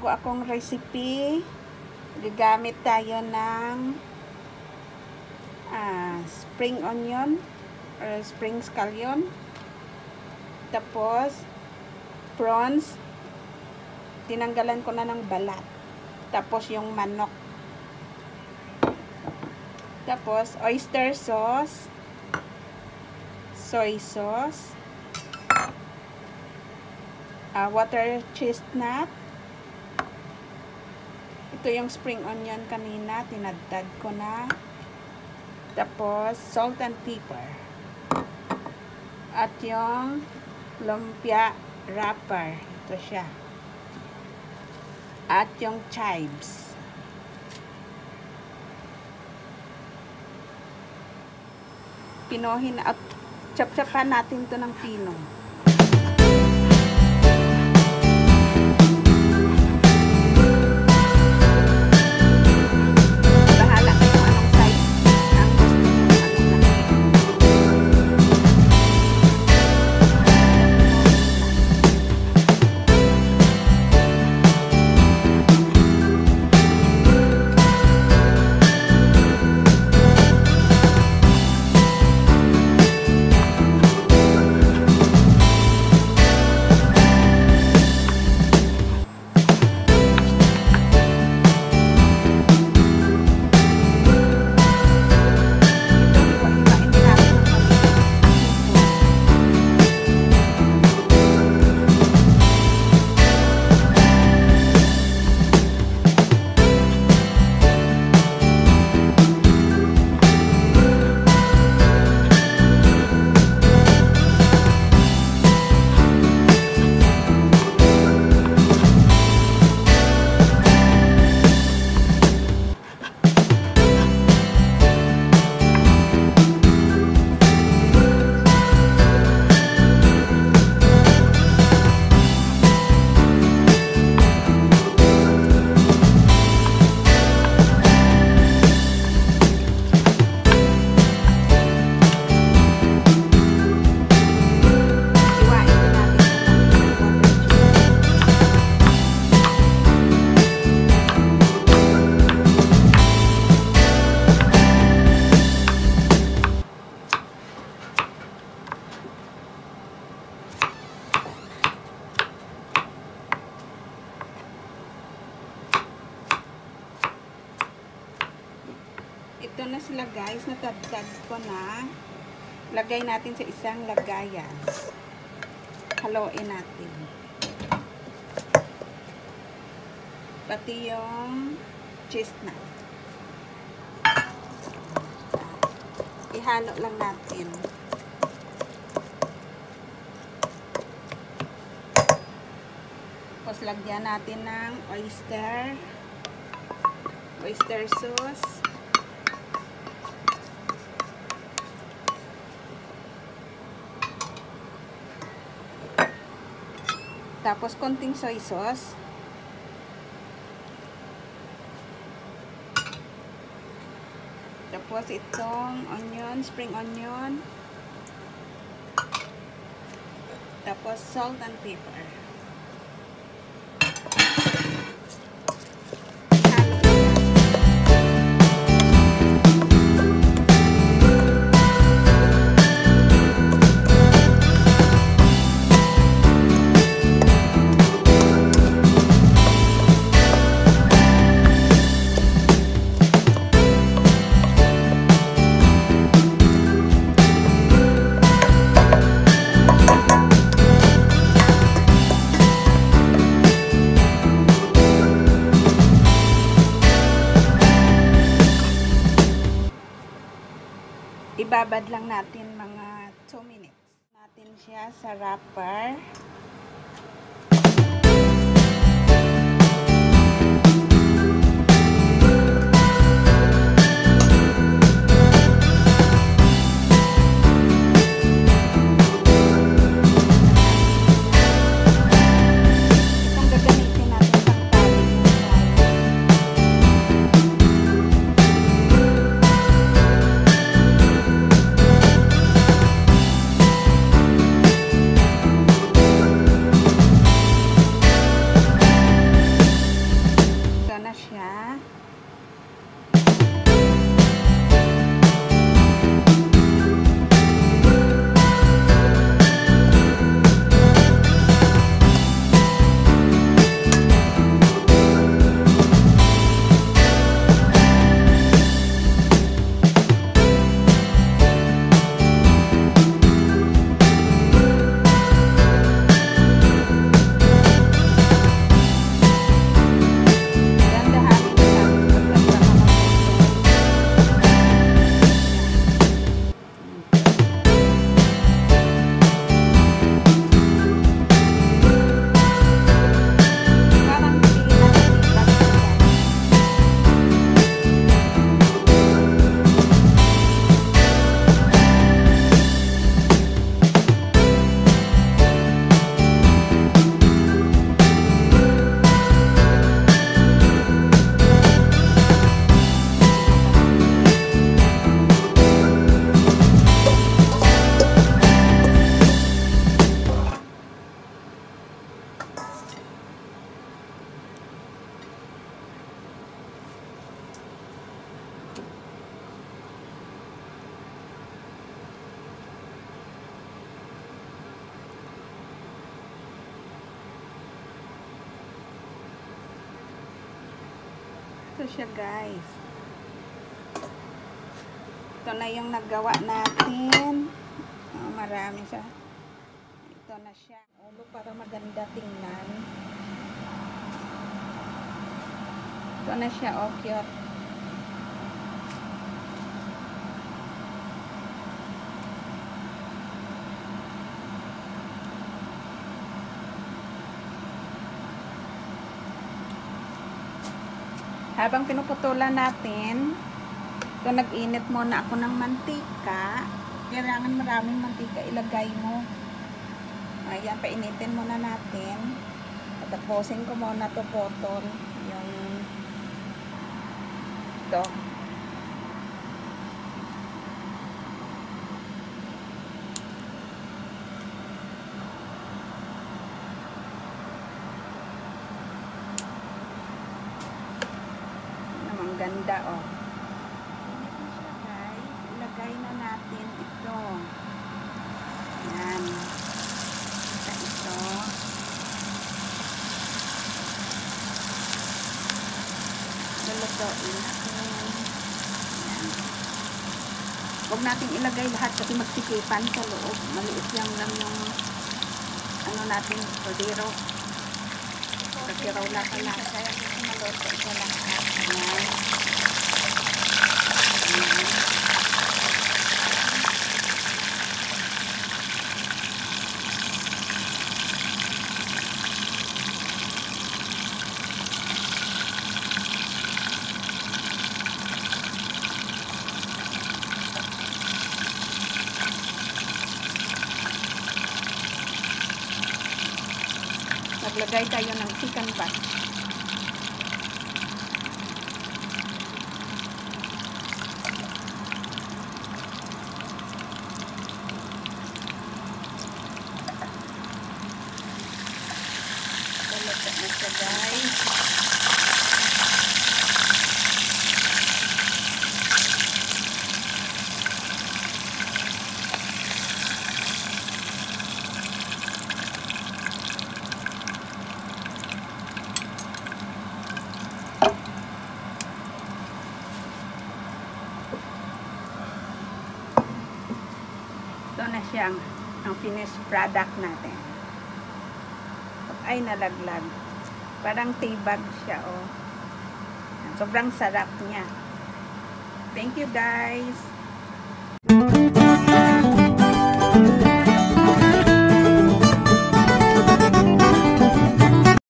bago akong recipe. Gagamit tayo ng spring onion or spring scallion. Tapos prawns, tinanggalan ko na ng balat. Tapos yung manok. Tapos oyster sauce, soy sauce, water chestnut. Ito yung spring onion kanina, tinadtad ko na. Tapos salt and pepper. At yung lumpia wrapper. Ito siya. At yung chives. Pinohin at chap-chapan natin to ng pino. Ito na sila guys, natagtag ko na. Lagay natin sa isang lagayan. Haluin natin. Pati yung chestnut. Ihalo lang natin. Tapos lagyan natin ng oyster sauce. Tapos konting soy sauce. Tapos itong onion, spring onion. Tapos salt and pepper. Ibabad lang natin mga 2 minutes. Natin siya sa wrapper. Ito siya, guys. Ito na yung nagawa natin. Oh, marami siya. Ito na siya. Ulo para maganda tingnan. Ito na siya, oh, cute. Habang pinuputulan natin, ito nag-init muna ako ng mantika. Kailangan maraming mantika ilagay mo. Ayan, painitin muna natin. Tapusin ko muna to potol. Yung ito. Ang ganda, oh. Ito siya, guys. Ilagay na natin ito. Yan. Ito. Lulutuin natin. Yan. Huwag natin ilagay lahat kasi magsikipan sa loob. Maliit lang yung ano natin, kaldero. Kakiraw na pala. Kaya gusto maluto ito lahat. Ayan. Maglagay tayo ng chicken back. Luluto na siya, guys. Ito na siyang ang finished product natin. Ay, nalaglag. Parang tibag siya, oh. Sobrang sarap niya. Thank you, guys.